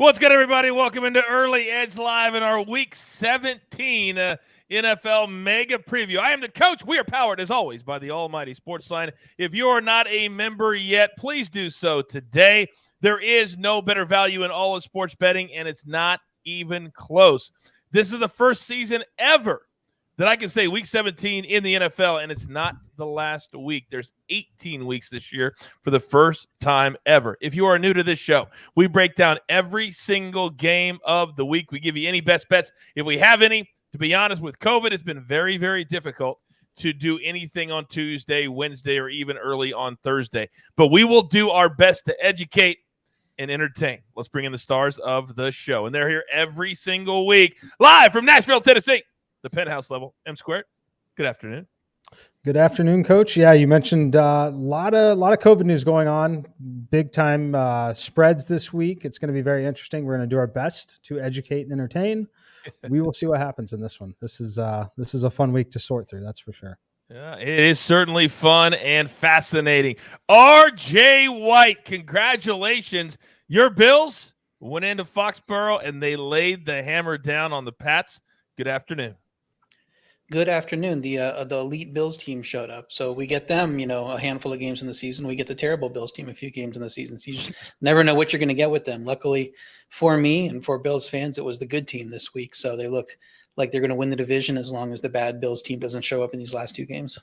What's good, everybody? Welcome into Early Edge Live in our Week 17 NFL Mega Preview. I am the coach. We are powered, as always, by the almighty SportsLine. If you are not a member yet, please do so today. There is no better value in all of sports betting, and it's not even close. This is the first season ever that I can say Week 17 in the NFL, and it's not the last week. There's 18 weeks this year for the first time ever. If you are new to this show, we break down every single game of the week. We give you any best bets if we have any. To be honest, with COVID, it's been very, very difficult to do anything on Tuesday, Wednesday, or even early on Thursday. But we will do our best to educate and entertain. Let's bring in the stars of the show. And they're here every single week, live from Nashville, Tennessee. The penthouse level, M Squared. Good afternoon. Good afternoon, Coach. Yeah, you mentioned a lot of COVID news going on. Big time spreads this week. It's going to be very interesting. We're going to do our best to educate and entertain. We will see what happens in this one. This is a fun week to sort through. That's for sure. Yeah, it is certainly fun and fascinating. R.J. White, congratulations. Your Bills went into Foxborough and they laid the hammer down on the Pats. Good afternoon. Good afternoon. The elite Bills team showed up. So we get them, a handful of games in the season. We get the terrible Bills team a few games in the season. So you just never know what you're going to get with them. Luckily for me and for Bills fans, it was the good team this week. So they look like they're going to win the division as long as the bad Bills team doesn't show up in these last two games.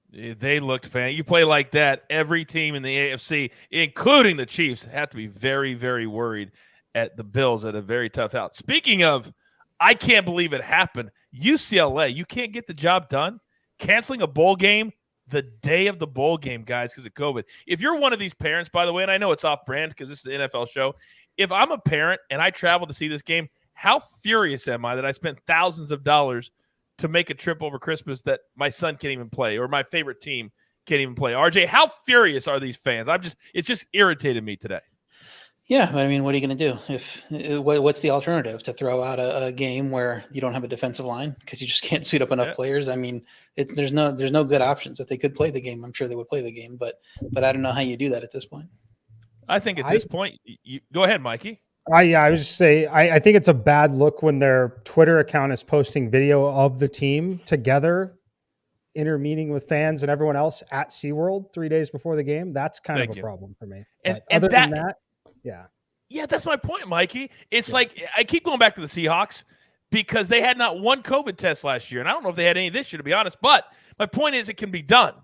They looked fan. You play like that, every team in the AFC, including the Chiefs, have to be very, very worried at the Bills at a very tough out. Speaking of, I can't believe it happened. UCLA, you can't get the job done. Canceling a bowl game the day of the bowl game, guys, because of COVID. If you're one of these parents, by the way, and I know it's off-brand because this is the NFL show, if I'm a parent and I travel to see this game, how furious am I that I spent thousands of dollars to make a trip over Christmas that my son can't even play or my favorite team can't even play? RJ, how furious are these fans? It's just irritated me today. Yeah, I mean, what are you going to do? What's the alternative? To throw out a game where you don't have a defensive line because you just can't suit up enough players? I mean, there's no good options. If they could play the game, I'm sure they would play the game. But I don't know how you do that at this point. I think at this point, go ahead, Mikey. I was just say I think it's a bad look when their Twitter account is posting video of the team together, intermeeting with fans and everyone else at SeaWorld 3 days before the game. That's kind of a problem for me. And other than that. Yeah, that's my point, Mikey. It's like I keep going back to the Seahawks because they had not one COVID test last year, and I don't know if they had any this year, to be honest. But my point is it can be done.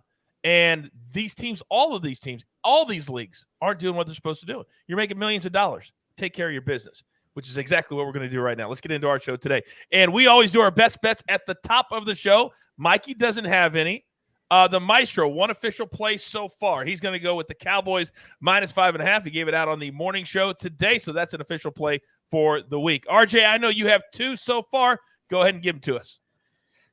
And these teams, all of these teams, all these leagues aren't doing what they're supposed to do. You're making millions of dollars. Take care of your business, which is exactly what we're going to do right now. Let's get into our show today. And we always do our best bets at the top of the show. Mikey doesn't have any. The Maestro, one official play so far. He's going to go with the Cowboys -5.5. He gave it out on the morning show today, so that's an official play for the week. RJ, I know you have two so far. Go ahead and give them to us.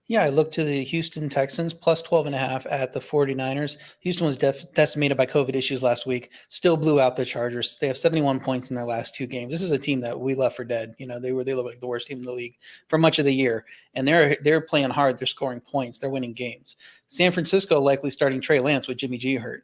Yeah, I looked to the Houston Texans +12.5 at the 49ers. Houston was decimated by COVID issues last week, still blew out the Chargers. They have 71 points in their last two games. This is a team that we left for dead. They look like the worst team in the league for much of the year. And they're playing hard. They're scoring points. They're winning games. San Francisco likely starting Trey Lance with Jimmy G hurt,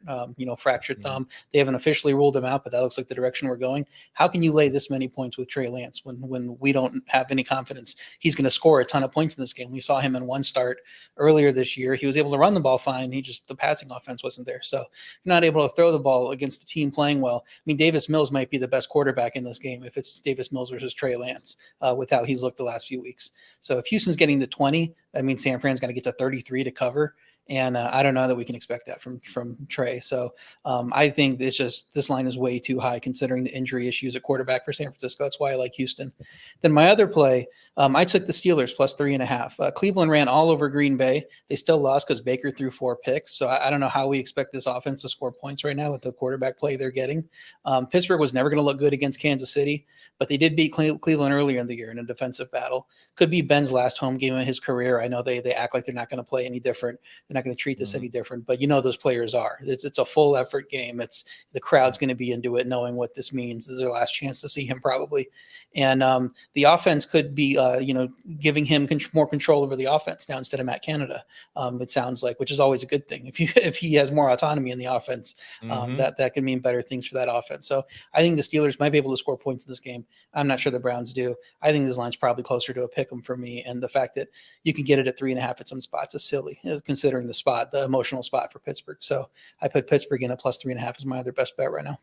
fractured thumb. They haven't officially ruled him out, but that looks like the direction we're going. How can you lay this many points with Trey Lance when we don't have any confidence he's going to score a ton of points in this game? We saw him in one start earlier this year. He was able to run the ball fine. The passing offense wasn't there. So you're not able to throw the ball against a team playing well. I mean, Davis Mills might be the best quarterback in this game if it's Davis Mills versus Trey Lance with how he's looked the last few weeks. So if Houston's getting to 20, that means San Fran's got to get to 33 to cover. And I don't know that we can expect that from Trey. So I think it's just this line is way too high considering the injury issues at quarterback for San Francisco. That's why I like Houston. Then my other play, I took the Steelers +3.5. Cleveland ran all over Green Bay. They still lost because Baker threw 4 picks. So I don't know how we expect this offense to score points right now with the quarterback play they're getting. Pittsburgh was never going to look good against Kansas City, but they did beat Cleveland earlier in the year in a defensive battle. Could be Ben's last home game of his career. I know they act like they're not going to play any different They're not going to treat this any different, but those players are. It's a full effort game. It's the crowd's going to be into it, knowing what this means. This is their last chance to see him probably. And the offense could be, giving him more control over the offense now instead of Matt Canada. It sounds like, which is always a good thing. If he has more autonomy in the offense, that could mean better things for that offense. So I think the Steelers might be able to score points in this game. I'm not sure the Browns do. I think this line's probably closer to a pick 'em for me. And the fact that you can get it at 3.5 at some spots is silly, considering the emotional spot for Pittsburgh. So I put Pittsburgh in at plus 3.5 as my other best bet right now.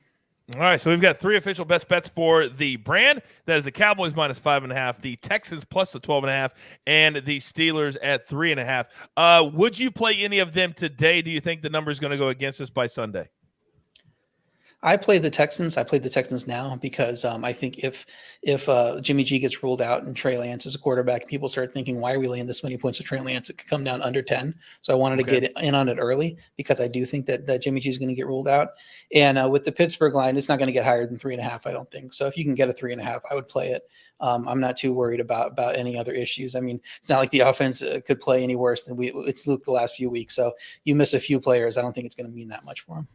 All right, so we've got 3 official best bets for the brand. That is the Cowboys minus 5.5, the Texans plus the 12.5, and the Steelers at 3.5. Would you play any of them today? Do you think the number is going to go against us by Sunday? I play the Texans. I played the Texans now because I think if Jimmy G gets ruled out and Trey Lance is a quarterback, people start thinking, why are we laying this many points with Trey Lance? It could come down under 10. So I wanted to get in on it early because I do think that Jimmy G is going to get ruled out. And with the Pittsburgh line, it's not going to get higher than 3.5, I don't think. So if you can get a 3.5, I would play it. I'm not too worried about any other issues. I mean, it's not like the offense could play any worse than it's looked the last few weeks. So you miss a few players, I don't think it's going to mean that much for them.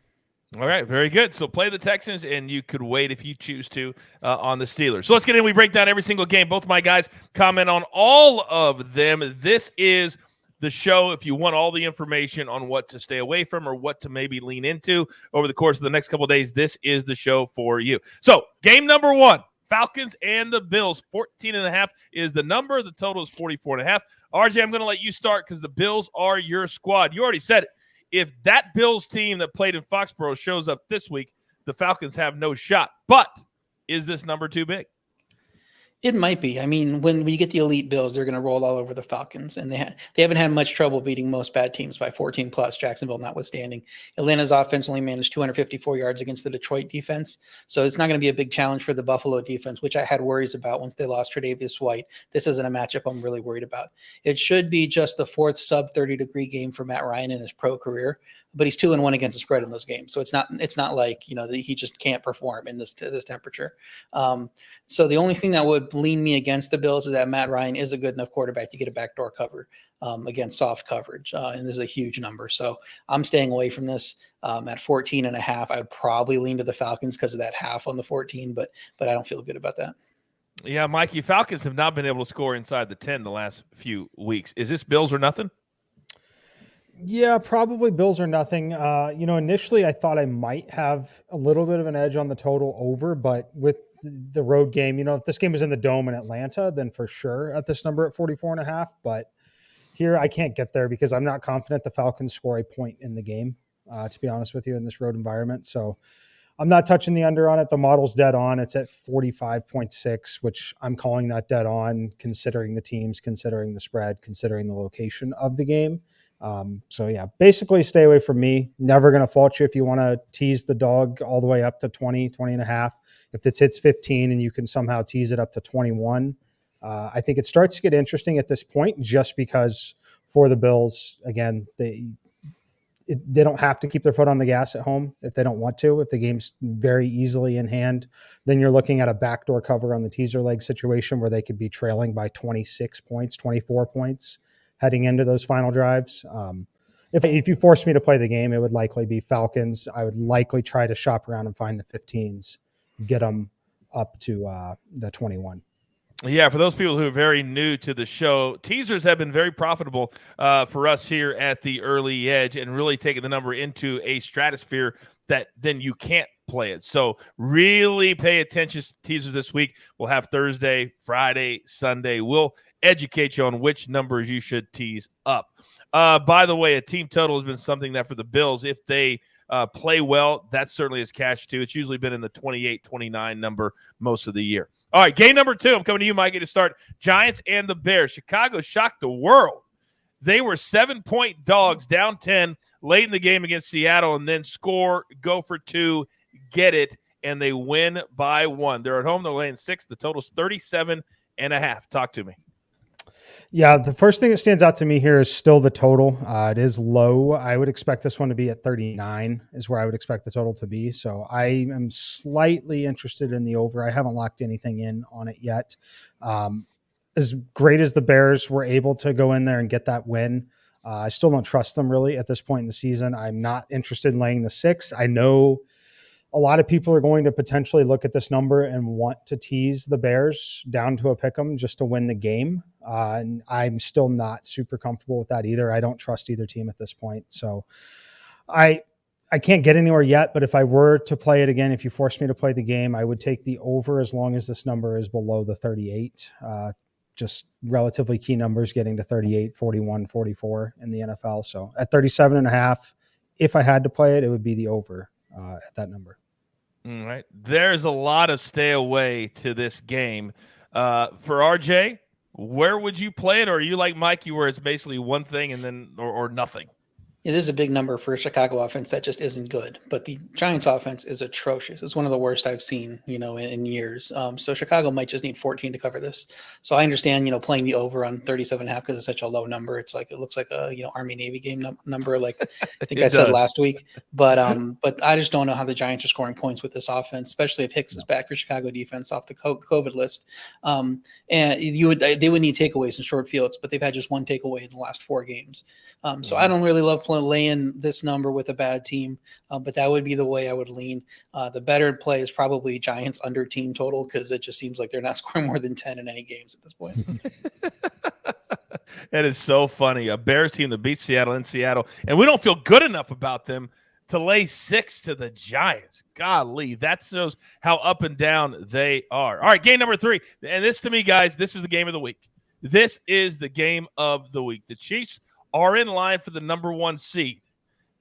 All right, very good. So play the Texans, and you could wait if you choose to on the Steelers. So let's get in. We break down every single game. Both of my guys comment on all of them. This is the show if you want all the information on what to stay away from or what to maybe lean into over the course of the next couple of days. This is the show for you. So game number 1, Falcons and the Bills. 14.5 is the number. The total is 44.5. RJ, I'm going to let you start because the Bills are your squad. You already said it. If that Bills team that played in Foxborough shows up this week, the Falcons have no shot. But is this number too big? It might be. I mean, when you get the elite Bills, they're going to roll all over the Falcons, and they haven't had much trouble beating most bad teams by 14 plus, Jacksonville notwithstanding. Atlanta's offense only managed 254 yards against the Detroit defense, so it's not going to be a big challenge for the Buffalo defense, which I had worries about once they lost Tre'Davious White. This isn't a matchup I'm really worried about. It should be just the 4th sub 30-degree game for Matt Ryan in his pro career, but he's 2-1 against the spread in those games, so it's not like he just can't perform in this temperature. So the only thing that would lean me against the Bills is that Matt Ryan is a good enough quarterback to get a backdoor cover against soft coverage. And this is a huge number. So I'm staying away from this at 14.5. I would probably lean to the Falcons because of that half on the 14, but I don't feel good about that. Yeah, Mikey, Falcons have not been able to score inside the 10 the last few weeks. Is this Bills or nothing? Yeah, probably Bills or nothing. Initially I thought I might have a little bit of an edge on the total over, but with the road game, if this game was in the Dome in Atlanta, then for sure at this number at 44.5. But here I can't get there because I'm not confident the Falcons score a point in the game, to be honest with you, in this road environment. So I'm not touching the under on it. The model's dead on. It's at 45.6, which I'm calling that dead on, considering the teams, considering the spread, considering the location of the game. So yeah, basically stay away from me. Never going to fault you if you want to tease the dog all the way up to 20.5. If this hits 15 and you can somehow tease it up to 21, I think it starts to get interesting at this point, just because for the Bills, again, they don't have to keep their foot on the gas at home if they don't want to. If the game's very easily in hand, then you're looking at a backdoor cover on the teaser leg situation where they could be trailing by 26 points, 24 points heading into those final drives. If you force me to play the game, it would likely be Falcons. I would likely try to shop around and find the 15s, get them up to the 21. Yeah, for those people who are very new to the show, teasers have been very profitable for us here at the Early Edge and really taking the number into a stratosphere that then you can't play it. So really pay attention to teasers this week. We'll have Thursday, Friday, Sunday. We'll educate you on which numbers you should tease up. By the way, a team total has been something that for the Bills, if they play well, that certainly is cash too. It's usually been in the 28, 29 number most of the year. All right, game number 2. I'm coming to you, Mikey, to start. Giants and the Bears. Chicago shocked the world. They were 7-point dogs, down 10 late in the game against Seattle, and then score, go for 2, get it, and they win by 1. They're at home. They're laying 6. The total's 37.5. Talk to me. Yeah, the first thing that stands out to me here is still the total. It is low. I would expect this one to be at 39 is where I would expect the total to be. So I am slightly interested in the over. I haven't locked anything in on it yet. As great as the Bears were able to go in there and get that win, I still don't trust them really at this point in the season. I'm not interested in laying the 6. I know a lot of people are going to potentially look at this number and want to tease the Bears down to a pick 'em just to win the game. And I'm still not super comfortable with that either. I don't trust either team at this point. So I can't get anywhere yet, but if I were to play it again, if you force me to play the game, I would take the over as long as this number is below the 38. Just relatively key numbers getting to 38, 41, 44 in the NFL. So at 37.5, if I had to play it, it would be the over at that number. All right. There's a lot of stay away to this game. For RJ, where would you play it? Or are you like Mikey where it's basically one thing and then or nothing? It is a big number for a Chicago offense that just isn't good, but the Giants offense is atrocious. It's one of the worst I've seen, in years. So Chicago might just need 14 to cover this. So I understand, playing the over on 37.5 because it's such a low number. It's like, it looks like a, Army Navy game number, like I think I said last week, but I just don't know how the Giants are scoring points with this offense, especially if Hicks is back for Chicago defense off the COVID list. And they would need takeaways in short fields, but they've had just one takeaway in the last 4 games. So I don't really love laying this number with a bad team, but that would be the way I would lean. The better play is probably Giants under team total because it just seems like they're not scoring more than 10 in any games at this point. That is so funny. A Bears team that beats Seattle in Seattle, and we don't feel good enough about them to lay 6 to the Giants. Golly, that shows how up and down they are. All right, game number 3. And this, to me, guys, this is the game of the week. This is the game of the week. The Chiefs are in line for the number 1 seed.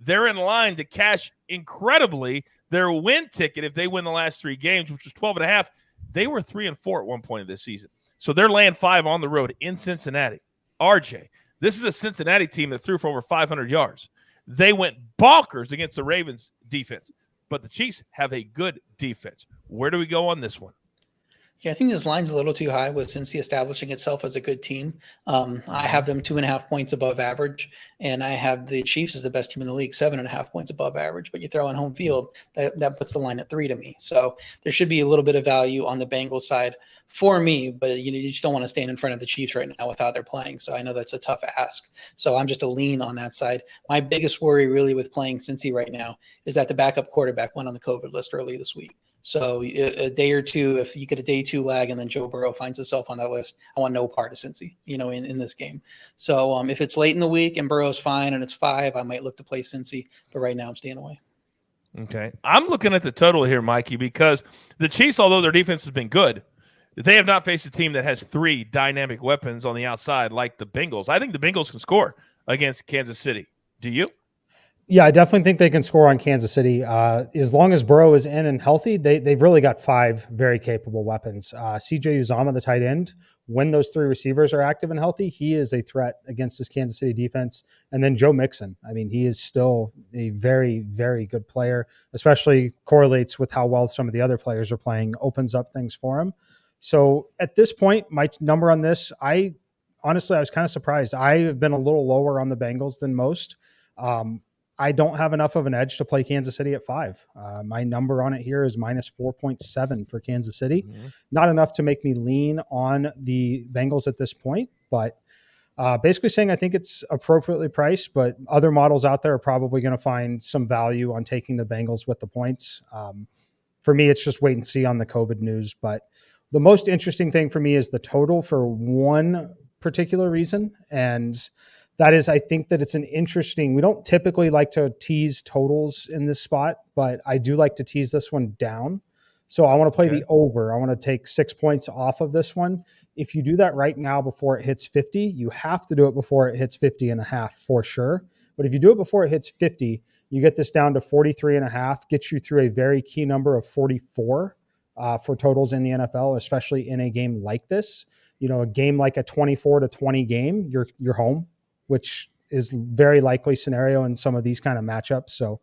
They're in line to cash incredibly their win ticket if they win the last 3 games, which was 12.5. They were 3-4 at one point of this season. So they're laying 5 on the road in Cincinnati. RJ, this is a Cincinnati team that threw for over 500 yards. They went bonkers against the Ravens defense, but the Chiefs have a good defense. Where do we go on this one? Yeah, I think this line's a little too high with Cincy establishing itself as a good team. I have them 2.5 points above average, and I have the Chiefs as the best team in the league, 7.5 points above average. But you throw in home field, that puts the line at 3 to me. So there should be a little bit of value on the Bengals side for me, but you just don't want to stand in front of the Chiefs right now with how they're playing. So I know that's a tough ask. So I'm just a lean on that side. My biggest worry really with playing Cincy right now is that the backup quarterback went on the COVID list early this week. So a day or two, if you get a day 2 lag and then Joe Burrow finds himself on that list, I want no part of Cincy, in this game. So if it's late in the week and Burrow's fine and it's 5, I might look to play Cincy, but right now I'm staying away. Okay. I'm looking at the total here, Mikey, because the Chiefs, although their defense has been good, they have not faced a team that has 3 dynamic weapons on the outside like the Bengals. I think the Bengals can score against Kansas City. Do you? Yeah, I definitely think they can score on Kansas City. As long as Burrow is in and healthy, they've really got 5 very capable weapons. CJ Uzomah, the tight end, when those 3 receivers are active and healthy, he is a threat against this Kansas City defense. And then Joe Mixon. I mean, he is still a very, very good player, especially correlates with how well some of the other players are playing, opens up things for him. So at this point, my number on this, honestly, I was kind of surprised. I have been a little lower on the Bengals than most. I don't have enough of an edge to play Kansas City at 5. My number on it here is minus 4.7 for Kansas City. Mm-hmm. Not enough to make me lean on the Bengals at this point, but basically saying I think it's appropriately priced, but other models out there are probably going to find some value on taking the Bengals with the points. For me, it's just wait and see on the COVID news. But the most interesting thing for me is the total for one particular reason. And that is, I think that it's we don't typically like to tease totals in this spot, but I do like to tease this one down. So I want to play the over. I want to take 6 points off of this one. If you do that right now before it hits 50, you have to do it before it hits 50.5 for sure. But if you do it before it hits 50, you get this down to 43.5, gets you through a very key number of 44 for totals in the NFL, especially in a game like this. A game like a 24-20 game, you're home, which is very likely scenario in some of these kind of matchups. So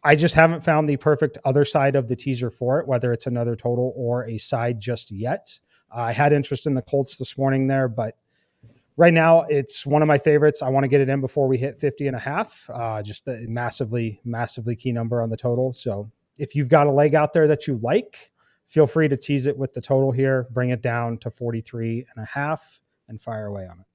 I just haven't found the perfect other side of the teaser for it, whether it's another total or a side just yet. I had interest in the Colts this morning there, but right now it's one of my favorites. I want to get it in before we hit 50.5. Just the massively, massively key number on the total. So if you've got a leg out there that you like, feel free to tease it with the total here, bring it down to 43.5 and fire away on it.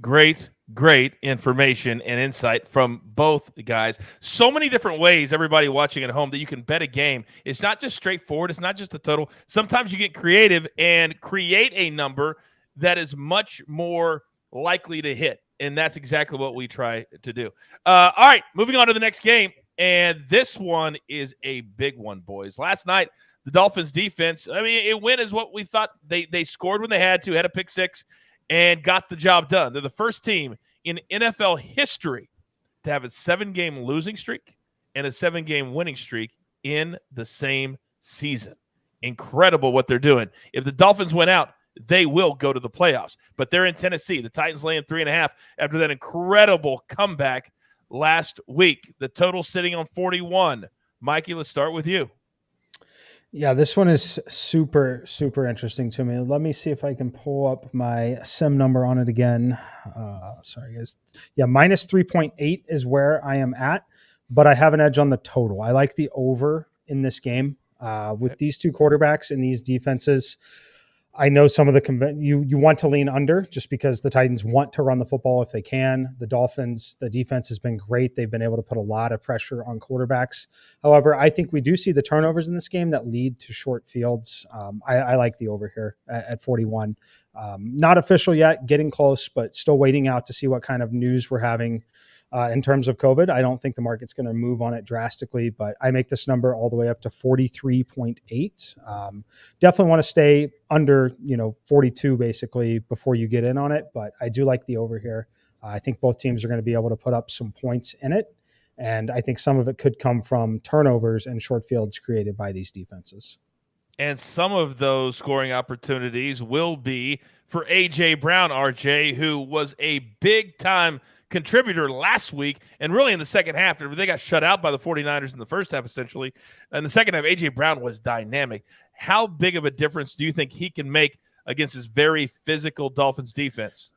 Great great information and insight from both guys. So many different ways, everybody watching at home, that you can bet a game. It's not just straightforward. It's not just the total. Sometimes you get creative and create a number that is much more likely to hit. And that's exactly what we try to do. All right, moving on to the next game. And this one is a big one, boys. Last night, the Dolphins defense, I mean, it went as what we thought. They scored when they had to, had a pick six, and got the job done. They're the first team in NFL history to have a 7-game losing streak and a 7-game winning streak in the same season. Incredible what they're doing. If the Dolphins win out, they will go to the playoffs. But they're in Tennessee. The Titans laying 3.5 after that incredible comeback last week. The total sitting on 41. Mikey, let's start with you. Yeah, this one is super, super interesting to me. Let me see if I can pull up my sim number on it again. Sorry, guys. Yeah, minus 3.8 is where I am at, but I have an edge on the total. I like the over in this game. With these two quarterbacks and these defenses, I know some of the you want to lean under just because the Titans want to run the football if they can. The Dolphins, the defense has been great. They've been able to put a lot of pressure on quarterbacks. However, I think we do see the turnovers in this game that lead to short fields. I like the over here at 41. Not official yet, getting close, but still waiting out to see what kind of news we're having in terms of COVID. I don't think the market's going to move on it drastically, but I make this number all the way up to 43.8. Definitely want to stay under, 42 basically before you get in on it, but I do like the over here. I think both teams are going to be able to put up some points in it, and I think some of it could come from turnovers and short fields created by these defenses. And some of those scoring opportunities will be for A.J. Brown, RJ, who was a big-time contributor last week and really in the second half. They got shut out by the 49ers in the first half, essentially. In the second half, A.J. Brown was dynamic. How big of a difference do you think he can make against this very physical Dolphins defense?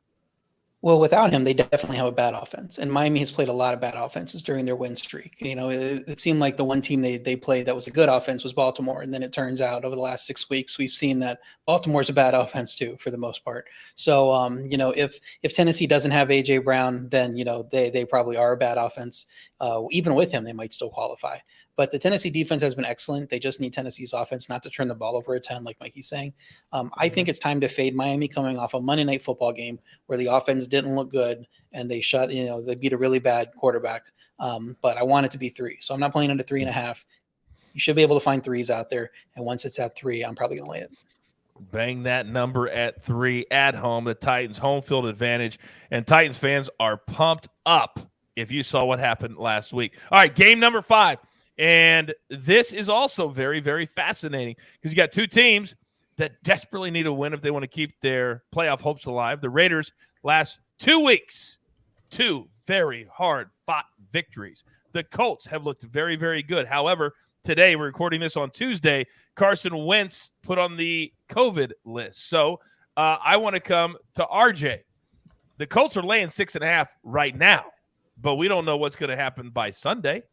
Well, without him, they definitely have a bad offense. And Miami has played a lot of bad offenses during their win streak. It seemed like the one team they played that was a good offense was Baltimore. And then it turns out over the last 6 weeks, we've seen that Baltimore's a bad offense too, for the most part. So, if Tennessee doesn't have A.J. Brown, then, they probably are a bad offense. Even with him, they might still qualify. But the Tennessee defense has been excellent. They just need Tennessee's offense not to turn the ball over a ton, like Mikey's saying. I think it's time to fade Miami coming off a Monday Night Football game where the offense didn't look good and they they beat a really bad quarterback. But I want it to be 3. So I'm not playing under 3.5. You should be able to find 3s out there. And once it's at 3, I'm probably going to lay it. Bang that number at 3 at home. The Titans home field advantage. And Titans fans are pumped up if you saw what happened last week. All right, game number 5. And this is also very, very fascinating because you got two teams that desperately need a win if they want to keep their playoff hopes alive. The Raiders last 2 weeks, 2 very hard-fought victories. The Colts have looked very, very good. However, today, we're recording this on Tuesday, Carson Wentz put on the COVID list. So I want to come to RJ. The Colts are laying 6.5 right now, but we don't know what's going to happen by Sunday.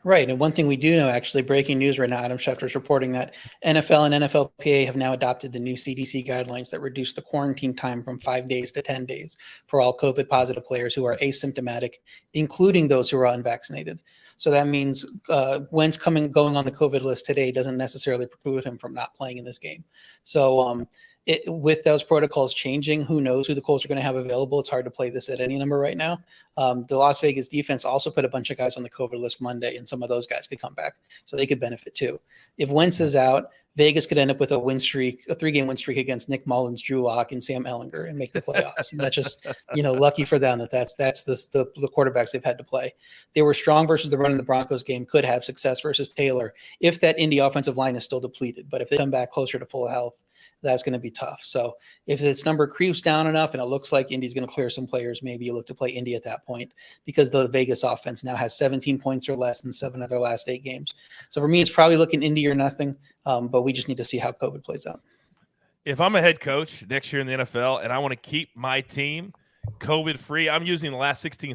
Right. And one thing we do know, actually, breaking news right now, Adam Schefter's reporting that NFL and NFLPA have now adopted the new CDC guidelines that reduce the quarantine time from 5 days to 10 days for all COVID positive players who are asymptomatic, including those who are unvaccinated. So that means Wentz going on the COVID list today doesn't necessarily preclude him from not playing in this game. So with those protocols changing, who knows who the Colts are going to have available? It's hard to play this at any number right now. The Las Vegas defense also put a bunch of guys on the COVID list Monday, and some of those guys could come back, so they could benefit too. If Wentz is out, Vegas could end up with a 3-game win streak against Nick Mullins, Drew Lock, and Sam Ehlinger and make the playoffs. And that's just, lucky for them that's the quarterbacks they've had to play. They were strong versus the run in the Broncos game, could have success versus Taylor if that Indy offensive line is still depleted. But if they come back closer to full health, that's going to be tough. So if this number creeps down enough and it looks like Indy's going to clear some players, maybe you look to play Indy at that point because the Vegas offense now has 17 points or less in 7 of their last 8 games. So for me, it's probably looking Indy or nothing, but we just need to see how COVID plays out. If I'm a head coach next year in the NFL and I want to keep my team COVID-free, I'm using the last 60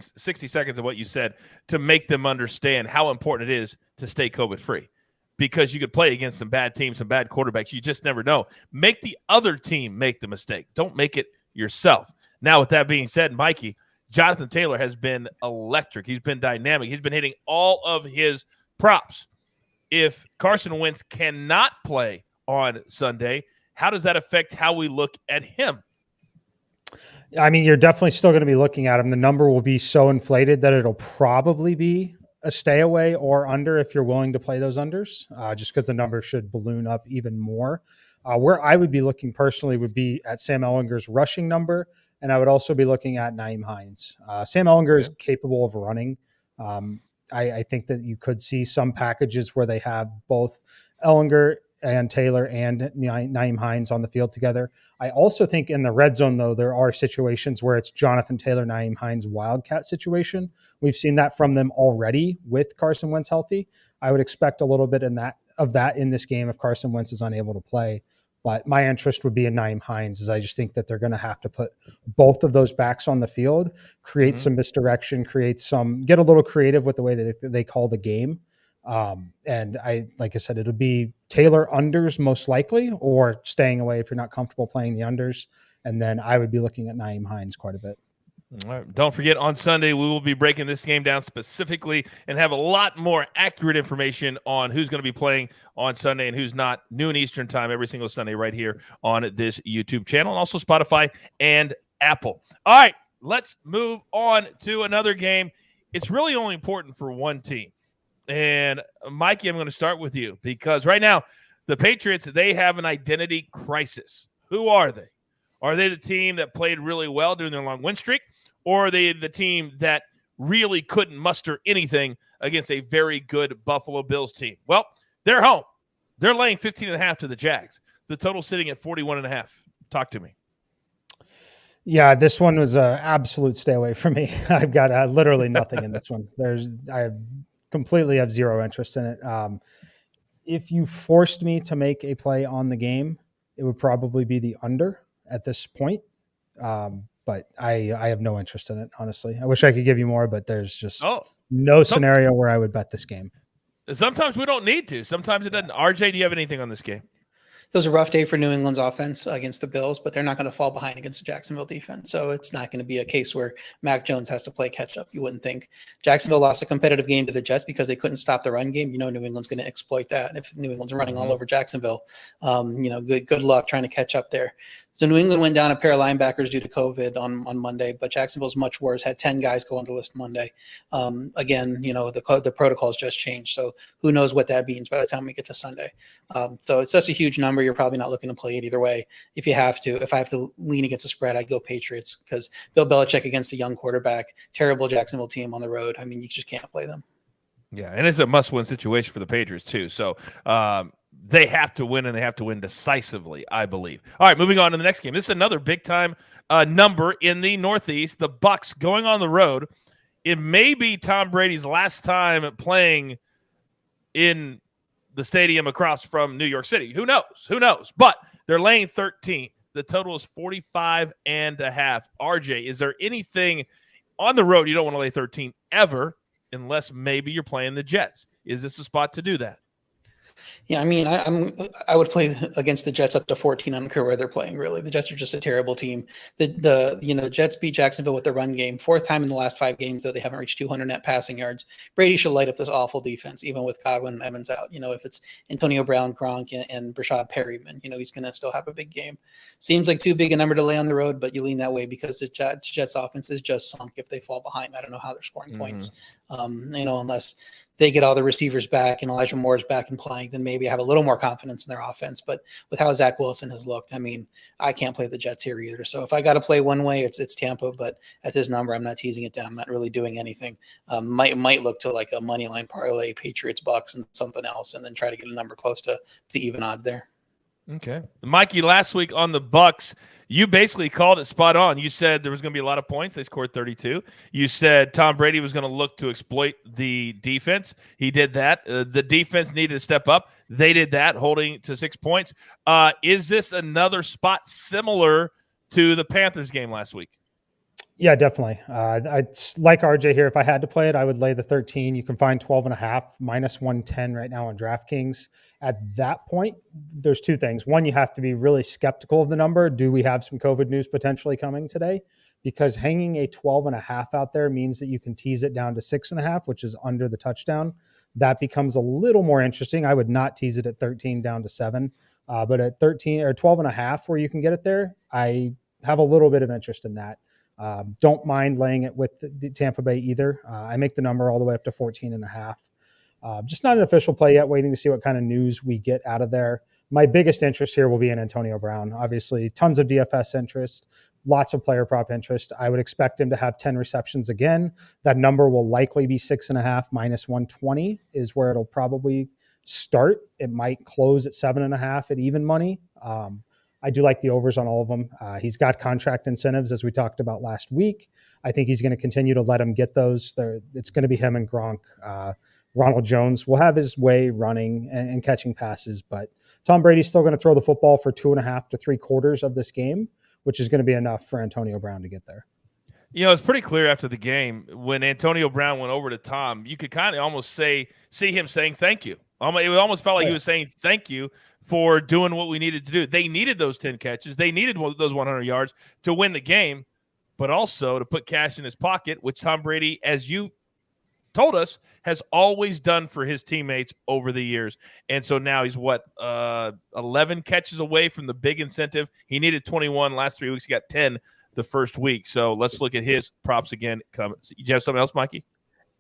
seconds of what you said to make them understand how important it is to stay COVID-free. Because you could play against some bad teams, some bad quarterbacks. You just never know. Make the other team make the mistake. Don't make it yourself. Now, with that being said, Mikey, Jonathan Taylor has been electric. He's been dynamic. He's been hitting all of his props. If Carson Wentz cannot play on Sunday, how does that affect how we look at him? I mean, you're definitely still going to be looking at him. The number will be so inflated that it'll probably be a stay away or under if you're willing to play those unders, just because the number should balloon up even more. Where I would be looking personally would be at Sam Ehlinger's rushing number, and I would also be looking at Nyheim Hines. Sam Ehlinger is capable of running. I think that you could see some packages where they have both Ehlinger and Taylor and Nyheim Hines on the field together. I also think in the red zone, though, there are situations where it's Jonathan Taylor, Nyheim Hines, Wildcat situation. We've seen that from them already with Carson Wentz healthy. I would expect a little bit of that in this game if Carson Wentz is unable to play. But my interest would be in Nyheim Hines, as I just think that they're going to have to put both of those backs on the field, create some misdirection, get a little creative with the way that they call the game. And like I said, it'll be Taylor unders most likely, or staying away if you're not comfortable playing the unders. And then I would be looking at Nyheim Hines quite a bit. All right. Don't forget, on Sunday, we will be breaking this game down specifically and have a lot more accurate information on who's going to be playing on Sunday and who's not. Noon Eastern time every single Sunday right here on this YouTube channel, and also Spotify and Apple. All right, let's move on to another game. It's really only important for one team. And Mikey, I'm going to start with you, because right now the Patriots, they have an identity crisis. Who are they? Are they the team that played really well during their long win streak, or are they the team that really couldn't muster anything against a very good Buffalo Bills team? Well, they're home. They're laying 15.5 to the Jags. The total sitting at 41.5. Talk to me. Yeah, this one was an absolute stay away from me. I've got literally nothing in this one. I completely have zero interest in it. If you forced me to make a play on the game, it would probably be the under at this point. But I have no interest in it, honestly. I wish I could give you more, but there's just no scenario where I would bet this game. Sometimes we don't need to. Sometimes it doesn't. RJ, do you have anything on this game? It was a rough day for New England's offense against the Bills, but they're not going to fall behind against the Jacksonville defense. So it's not going to be a case where Mac Jones has to play catch up. You wouldn't think. Jacksonville lost a competitive game to the Jets because they couldn't stop the run game. New England's going to exploit that. And if New England's running all over Jacksonville, good luck trying to catch up there. So New England went down a pair of linebackers due to COVID on Monday, but Jacksonville's much worse, had 10 guys go on the list Monday. Again, the protocols just changed. So who knows what that means by the time we get to Sunday. So it's such a huge number. You're probably not looking to play it either way. If I have to lean against the spread, I'd go Patriots, because Bill Belichick against a young quarterback, terrible Jacksonville team on the road. I mean, you just can't play them. Yeah, and it's a must-win situation for the Patriots too. So they have to win, and they have to win decisively, I believe. All right, moving on to the next game. This is another big-time number in the Northeast. The Bucs going on the road. It may be Tom Brady's last time playing in the stadium across from New York City. Who knows? But they're laying 13. The total is 45.5. RJ, is there anything on the road you don't want to lay 13 ever, unless maybe you're playing the Jets? Is this a spot to do that? Yeah, I mean, I would play against the Jets up to 14. I don't care where they're playing, really. The Jets are just a terrible team. The Jets beat Jacksonville with the run game. Fourth time in the last 5 games, though, they haven't reached 200 net passing yards. Brady should light up this awful defense, even with Godwin and Evans out. If it's Antonio Brown, Gronk, and Rashad Perryman, he's going to still have a big game. Seems like too big a number to lay on the road, but you lean that way because the Jets offense is just sunk if they fall behind. I don't know how they're scoring points, unless they get all the receivers back and Elijah Moore's back and playing, then maybe I have a little more confidence in their offense. But with how Zach Wilson has looked, I mean, I can't play the Jets here either. So if I got to play one way, it's Tampa. But at this number, I'm not teasing it down. I'm not really doing anything. Might look to like a money line parlay, Patriots, Bucks, and something else, and then try to get a number close to the even odds there. Okay. Mikey, last week on the Bucks, you basically called it spot on. You said there was going to be a lot of points. They scored 32. You said Tom Brady was going to look to exploit the defense. He did that. The defense needed to step up. They did that, holding to 6 points. Is this another spot similar to the Panthers game last week? Yeah, definitely. I'd like RJ here. If I had to play it, I would lay the 13. You can find 12.5 minus 110 right now on DraftKings. At that point, there's two things. One, you have to be really skeptical of the number. Do we have some COVID news potentially coming today? because hanging a 12.5 out there means that you can tease it down to 6.5, which is under the touchdown. That becomes a little more interesting. I would not tease it at 13 down to 7, but at 13 or 12.5 where you can get it there, I have a little bit of interest in that. Don't mind laying it with the Tampa Bay either. I make the number all the way up to 14.5. Just not an official play yet, waiting to see what kind of news we get out of there. My biggest interest here will be in Antonio Brown. Obviously, tons of DFS interest, lots of player prop interest. I would expect him to have 10 receptions again. That number will likely be 6.5 minus 120 is where it'll probably start. It might close at 7.5 at even money. I do like the overs on all of them. He's got contract incentives, as we talked about last week. I think he's going to continue to let him get those. It's going to be him and Gronk. Ronald Jones will have his way running and catching passes, but Tom Brady's still going to throw the football for 2.5 to 3/4 of this game, which is going to be enough for Antonio Brown to get there. You know, it's pretty clear after the game when Antonio Brown went over to Tom, you could kind of almost see him saying thank you. It almost felt like he was saying thank you for doing what we needed to do. They needed those 10 catches. They needed those 100 yards to win the game, but also to put cash in his pocket, which Tom Brady, as you told us, has always done for his teammates over the years. And so now he's 11 catches away from the big incentive. He needed 21 last 3 weeks. He got 10 the first week. So let's look at his props again. You have something else, Mikey?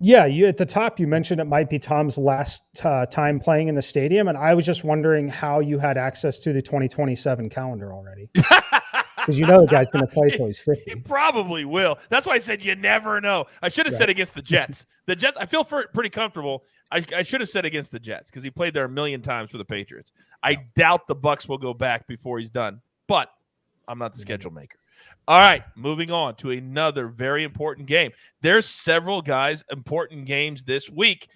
Yeah, you at the top, you mentioned it might be Tom's last time playing in the stadium. And I was just wondering how you had access to the 2027 calendar already. Because you know the guy's going to play till he's 50. He probably will. That's why I said you never know. I should have said against the Jets. The Jets, I feel pretty comfortable. I should have said against the Jets because he played there a million times for the Patriots. I doubt the Bucs will go back before he's done, but I'm not the schedule maker. All right, moving on to another very important game. There's several guys important games this week,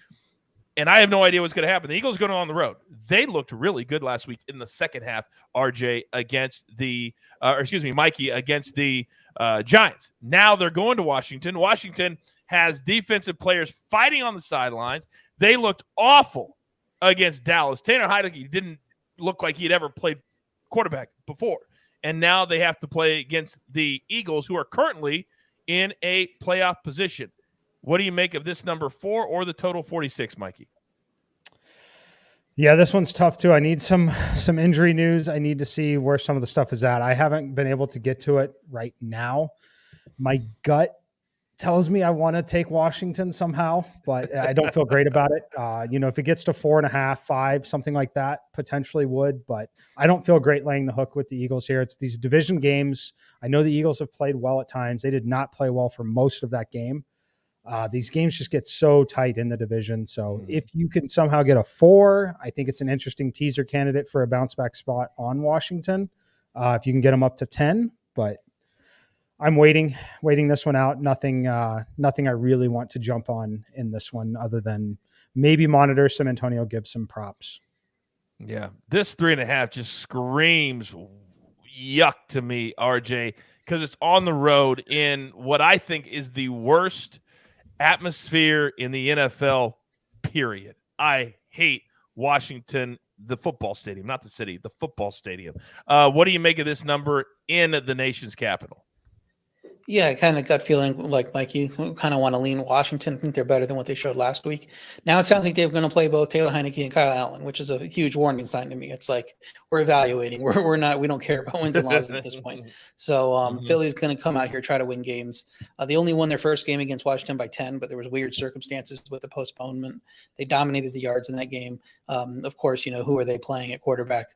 and I have no idea what's going to happen. The Eagles going on the road. They looked really good last week in the second half, RJ, against Mikey, against the Giants. Now they're going to Washington. Washington has defensive players fighting on the sidelines. They looked awful against Dallas. Tanner Heinicke didn't look like he'd ever played quarterback before. And now they have to play against the Eagles, who are currently in a playoff position. What do you make of this number 4 or the total 46, Mikey? Yeah, this one's tough too. I need some injury news. I need to see where some of the stuff is at. I haven't been able to get to it right now. My gut tells me I want to take Washington somehow, but I don't feel great about it. If it gets to 4.5, 5, something like that, potentially would, but I don't feel great laying the hook with the Eagles here. It's these division games. I know the Eagles have played well at times. They did not play well for most of that game. These games just get so tight in the division. So if you can somehow get a 4, I think it's an interesting teaser candidate for a bounce back spot on Washington. If you can get them up to 10, but I'm waiting this one out. Nothing I really want to jump on in this one other than maybe monitor some Antonio Gibson props. Yeah, this 3.5 just screams yuck to me, RJ, because it's on the road in what I think is the worst atmosphere in the NFL, period. I hate Washington, the football stadium, not the city, the football stadium. What do you make of this number in the nation's capital? Yeah, kind of gut feeling like Mike, you kind of want to lean Washington. I think they're better than what they showed last week. Now it sounds like they're going to play both Taylor Heinicke and Kyle Allen, which is a huge warning sign to me. It's like we're evaluating. We don't care about wins and losses at this point. So Philly's going to come out here, try to win games. They only won their first game against Washington by 10, but there was weird circumstances with the postponement. They dominated the yards in that game. Of course, who are they playing at quarterback?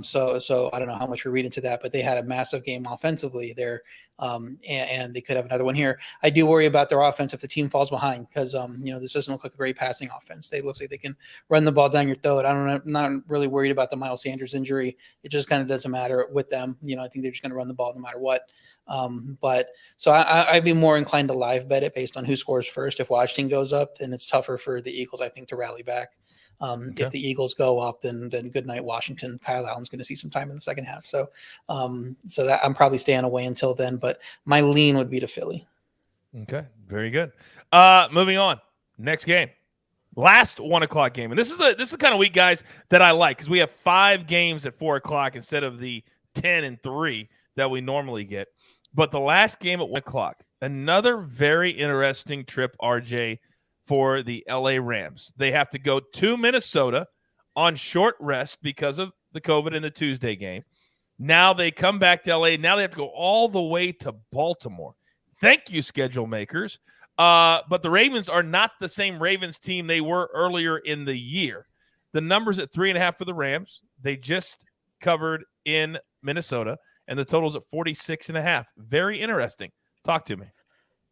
So I don't know how much we're reading to that, but they had a massive game offensively there. And they could have another one here. I do worry about their offense if the team falls behind because, this doesn't look like a great passing offense. They look like they can run the ball down your throat. I'm not really worried about the Miles Sanders injury. It just kind of doesn't matter with them. I think they're just going to run the ball no matter what. But so I'd be more inclined to live bet it based on who scores first. If Washington goes up, then it's tougher for the Eagles, I think, to rally back. If the Eagles go up, then good night, Washington. Kyle Allen's going to see some time in the second half. So that I'm probably staying away until then, but my lean would be to Philly. Okay. Very good. Moving on. Next game. Last 1:00 game. And this is the kind of week, guys, that I like because we have 5 games at 4:00 instead of the 10 and 3 that we normally get. But the last game at 1 o'clock, another very interesting trip, RJ, for the LA Rams. They have to go to Minnesota on short rest because of the COVID in the Tuesday game. Now they come back to LA. Now they have to go all the way to Baltimore. Thank you, schedule makers. But the Ravens are not the same Ravens team they were earlier in the year. The number's at 3.5 for the Rams. They just covered in Minnesota, and the total's at 46.5. Very interesting. Talk to me.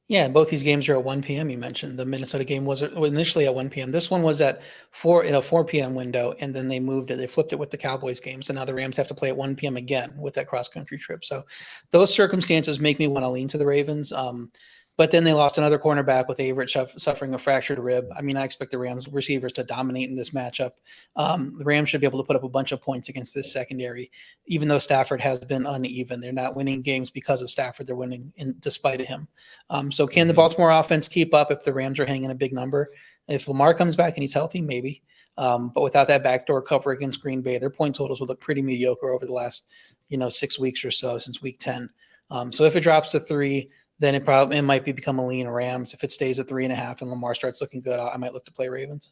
Yeah, both these games are at 1 p.m. You mentioned the Minnesota game was initially at 1 p.m. This one was at 4 p.m. window, and then they moved it. They flipped it with the Cowboys game. So now the Rams have to play at 1 p.m. again with that cross-country trip. So those circumstances make me want to lean to the Ravens. But then they lost another cornerback with Averett suffering a fractured rib. I mean, I expect the Rams receivers to dominate in this matchup. The Rams should be able to put up a bunch of points against this secondary, even though Stafford has been uneven. They're not winning games because of Stafford. They're winning despite of him. So can the Baltimore offense keep up if the Rams are hanging a big number? If Lamar comes back and he's healthy, maybe. But without that backdoor cover against Green Bay, their point totals will look pretty mediocre over the last 6 weeks or so since week 10. So if it drops to 3, then it might become a lean Rams. If it stays at 3.5 and Lamar starts looking good, I might look to play Ravens.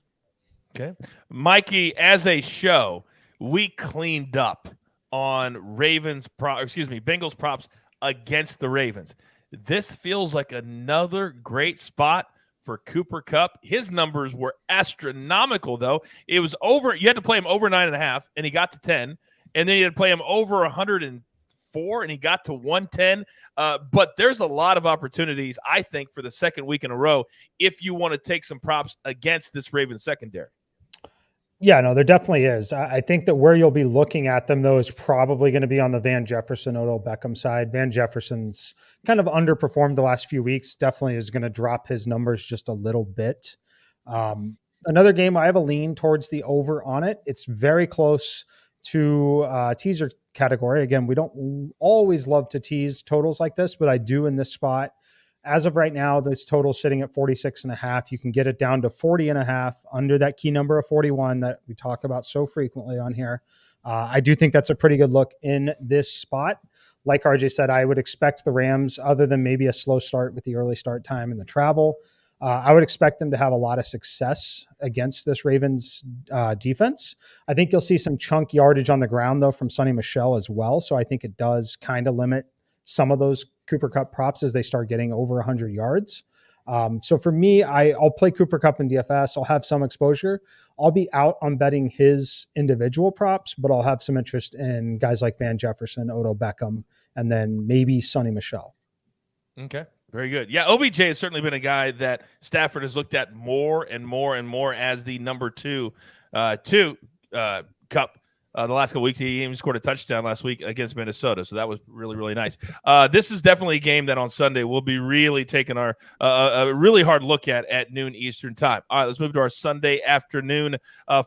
Okay. Mikey, as a show, we cleaned up on Bengals props against the Ravens. This feels like another great spot for Cooper Kupp. His numbers were astronomical, though. It was over. You had to play him over 9.5, and he got to 10. And then you had to play him over 104, and he got to 110. But there's a lot of opportunities, I think, for the second week in a row if you want to take some props against this Ravens secondary. Yeah, no, there definitely is. I think that where you'll be looking at them, though, is probably going to be on the Van Jefferson, Odell Beckham side. Van Jefferson's kind of underperformed the last few weeks. Definitely is going to drop his numbers just a little bit. Another game, I have a lean towards the over on it. It's very close to teaser category. Again, we don't always love to tease totals like this, but I do in this spot. As of right now, this total sitting at 46.5. You can get it down to 40.5 under that key number of 41 that we talk about so frequently on here. I do think that's a pretty good look in this spot. Like RJ said, I would expect the Rams, other than maybe a slow start with the early start time and the travel, I would expect them to have a lot of success against this Ravens defense. I think you'll see some chunk yardage on the ground, though, from Sonny Michel as well. So I think it does kind of limit some of those Cooper Kupp props as they start getting over 100 yards. So for me, I'll play Cooper Kupp in DFS. I'll have some exposure. I'll be out on betting his individual props, but I'll have some interest in guys like Van Jefferson, Odell Beckham, and then maybe Sonny Michel. Okay. Very good. Yeah, OBJ has certainly been a guy that Stafford has looked at more and more and more as the number two Kupp. The last couple weeks, he even scored a touchdown last week against Minnesota, so that was really, really nice. This is definitely a game that on Sunday we'll be really taking a really hard look at noon Eastern time. All right, let's move to our Sunday afternoon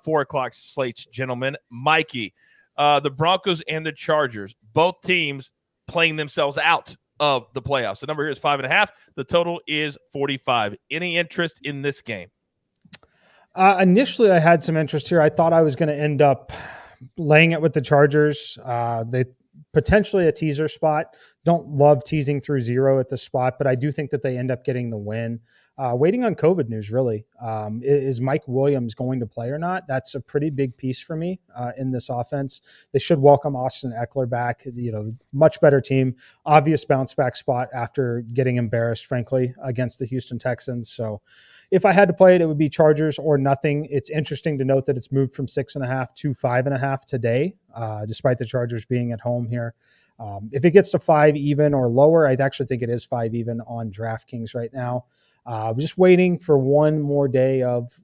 4 o'clock slates, gentlemen. Mikey, the Broncos and the Chargers, both teams playing themselves out of the playoffs. The number here is 5.5. The total is 45. Any interest in this game? Initially, I had some interest here. I thought I was going to end up laying it with the Chargers. They potentially a teaser spot. Don't love teasing through 0 at the spot, but I do think that they end up getting the win. Waiting on COVID news, really. Is Mike Williams going to play or not? That's a pretty big piece for me in this offense. They should welcome Austin Eckler back. Much better team. Obvious bounce back spot after getting embarrassed, frankly, against the Houston Texans. So if I had to play it, it would be Chargers or nothing. It's interesting to note that it's moved from 6.5 to 5.5 today, despite the Chargers being at home here. If it gets to 5 even or lower, I actually think it is 5 even on DraftKings right now. I'm just waiting for one more day of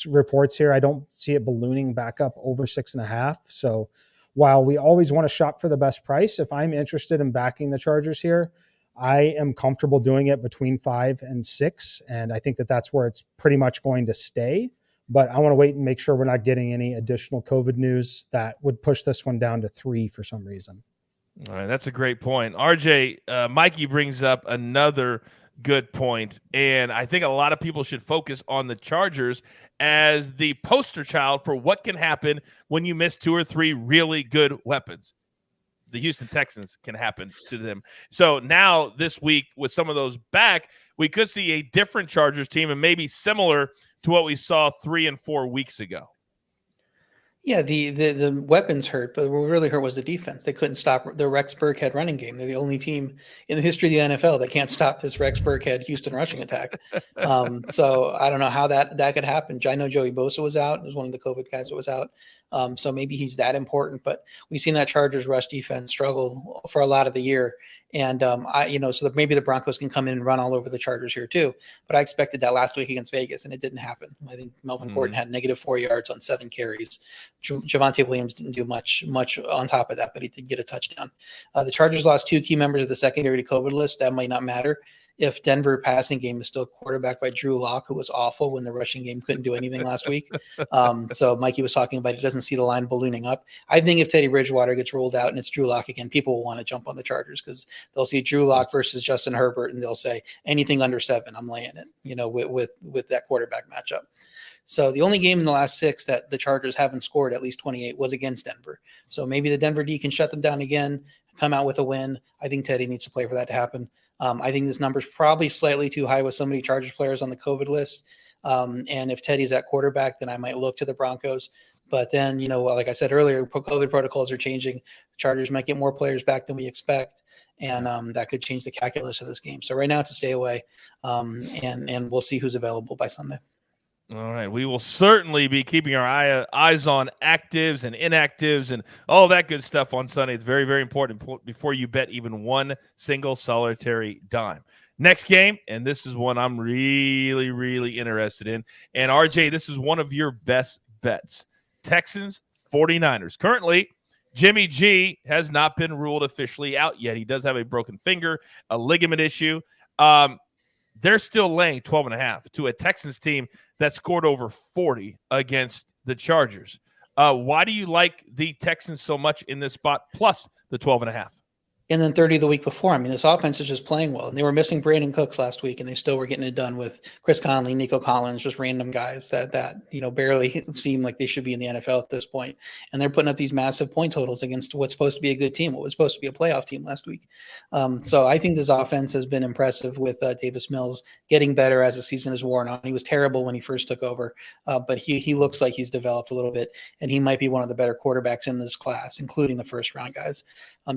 reports here. I don't see it ballooning back up over 6.5. So while we always want to shop for the best price, if I'm interested in backing the Chargers here, I am comfortable doing it between 5 and 6. And I think that that's where it's pretty much going to stay. But I want to wait and make sure we're not getting any additional COVID news that would push this one down to 3 for some reason. All right, that's a great point. RJ, Mikey brings up another good point, and I think a lot of people should focus on the Chargers as the poster child for what can happen when you miss 2 or 3 really good weapons. the Houston Texans can happen to them. So now this week with some of those back, we could see a different Chargers team and maybe similar to what we saw 3 and 4 weeks ago. Yeah, the weapons hurt, but what really hurt was the defense. They couldn't stop the Rex Burkhead running game. They're the only team in the history of the NFL that can't stop this Rex Burkhead Houston rushing attack. So I don't know how that could happen. I know Joey Bosa was out. It was one of the COVID guys that was out. So maybe he's that important, but we've seen that Chargers rush defense struggle for a lot of the year. And so that maybe the Broncos can come in and run all over the Chargers here too. But I expected that last week against Vegas, and it didn't happen. I think Melvin Gordon had -4 yards on 7 carries. Javonte Williams didn't do much on top of that, but he did get a touchdown. The Chargers lost 2 key members of the secondary to COVID list. That might not matter if Denver passing game is still quarterbacked by Drew Lock, who was awful when the rushing game couldn't do anything last week. So Mikey was talking about he doesn't see the line ballooning up. I think if Teddy Bridgewater gets ruled out and it's Drew Lock again, people will want to jump on the Chargers because they'll see Drew Lock versus Justin Herbert and they'll say anything under 7, I'm laying it, with that quarterback matchup. So the only game in the last 6 that the Chargers haven't scored at least 28 was against Denver. So maybe the Denver D can shut them down again, come out with a win. I think Teddy needs to play for that to happen. I think this number is probably slightly too high with so many Chargers players on the COVID list. And if Teddy's at quarterback, then I might look to the Broncos. But then, like I said earlier, COVID protocols are changing. The Chargers might get more players back than we expect. And that could change the calculus of this game. So right now it's a stay away. And we'll see who's available by Sunday. All right. We will certainly be keeping our eyes on actives and inactives and all that good stuff on Sunday. It's very, very important before you bet even one single solitary dime. Next game, and this is one I'm really, really interested in. And, RJ, this is one of your best bets. Texans, 49ers. Currently, Jimmy G has not been ruled officially out yet. He does have a broken finger, a ligament issue. They're still laying 12.5 to a Texans team that scored over 40 against the Chargers. Why do you like the Texans so much in this spot plus the 12.5? And then 30 the week before. I mean, this offense is just playing well. And they were missing Brandon Cooks last week, and they still were getting it done with Chris Conley, Nico Collins, just random guys that barely seem like they should be in the NFL at this point. And they're putting up these massive point totals against what's supposed to be a good team, what was supposed to be a playoff team last week. So I think this offense has been impressive with Davis Mills getting better as the season has worn on. He was terrible when he first took over, but he looks like he's developed a little bit, and he might be one of the better quarterbacks in this class, including the first-round guys.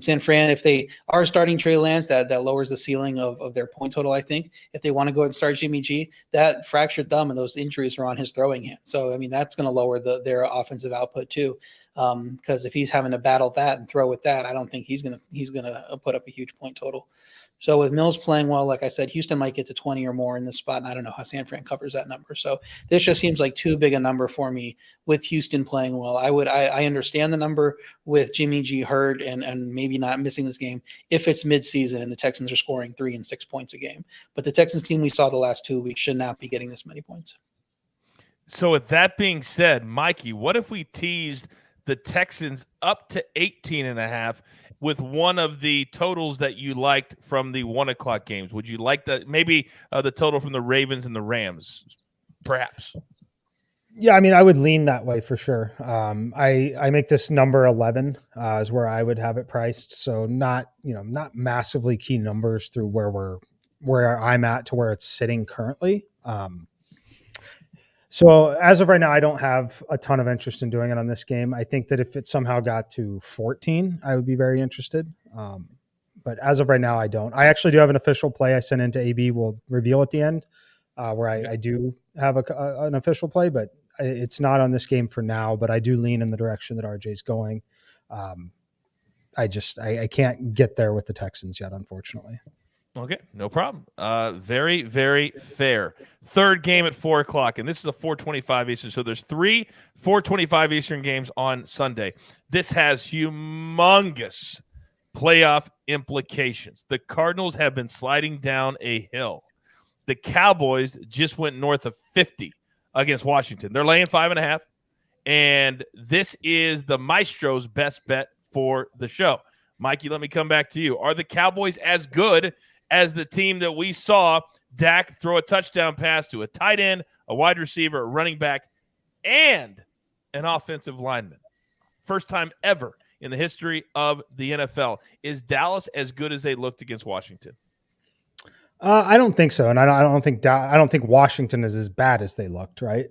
San Fran, if they are starting Trey Lance, that lowers the ceiling of their point total, I think. If they want to go ahead and start Jimmy G, that fractured thumb and those injuries are on his throwing hand. So, I mean, that's going to lower their offensive output too. Because if he's having to battle that and throw with that, I don't think he's gonna put up a huge point total. So with Mills playing well, like I said, Houston might get to 20 or more in this spot, and I don't know how San Fran covers that number. So this just seems like too big a number for me with Houston playing well. I understand the number with Jimmy G hurt and maybe not missing this game if it's midseason and the Texans are scoring 3 and 6 points a game. But the Texans team we saw the last 2 weeks should not be getting this many points. So with that being said, Mikey, what if we teased the Texans up to 18.5 with one of the totals that you liked from the 1 o'clock games? Would you like that? Maybe the total from the Ravens and the Rams, perhaps. Yeah, I mean, I would lean that way for sure. I make this number 11 is where I would have it priced. So not massively key numbers through where I'm at to where it's sitting currently. So as of right now, I don't have a ton of interest in doing it on this game. I think that if it somehow got to 14, I would be very interested. But as of right now, I don't. I actually do have an official play I sent into AB. We'll reveal at the end where I do have an official play, but it's not on this game for now. But I do lean in the direction that RJ's going. I can't get there with the Texans yet, unfortunately. Okay, no problem. Very, very fair. Third game at 4 o'clock, and this is a 4:25 Eastern. So there's 3 4:25 Eastern games on Sunday. This has humongous playoff implications. The Cardinals have been sliding down a hill. The Cowboys just went north of 50 against Washington. They're laying 5.5, and this is the Maestro's best bet for the show. Mikey, let me come back to you. Are the Cowboys as good as the team that we saw Dak throw a touchdown pass to a tight end, a wide receiver, a running back, and an offensive lineman? First time ever in the history of the NFL. Is Dallas as good as they looked against Washington? I don't think so, and I don't think Washington is as bad as they looked. Right.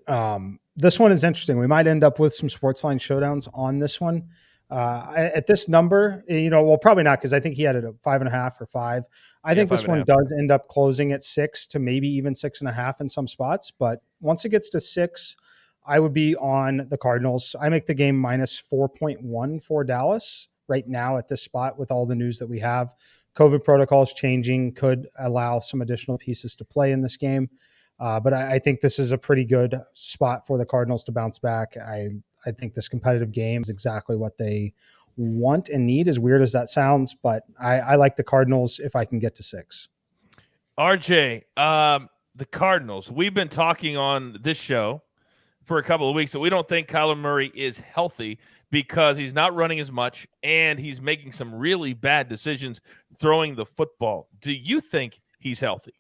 This one is interesting. We might end up with some SportsLine showdowns on this one. At this number, well, probably not, because I think he had it at 5.5 or 5. I think this one does end up closing at 6 to maybe even 6.5 in some spots. But once it gets to 6, I would be on the Cardinals. I make the game minus 4.1 for Dallas right now at this spot with all the news that we have. COVID protocols changing could allow some additional pieces to play in this game. But I think this is a pretty good spot for the Cardinals to bounce back. I think this competitive game is exactly what they want and need, as weird as that sounds. But I like the Cardinals if I can get to 6. RJ, the Cardinals, we've been talking on this show for a couple of weeks that we don't think Kyler Murray is healthy because he's not running as much and he's making some really bad decisions throwing the football. Do you think he's healthy?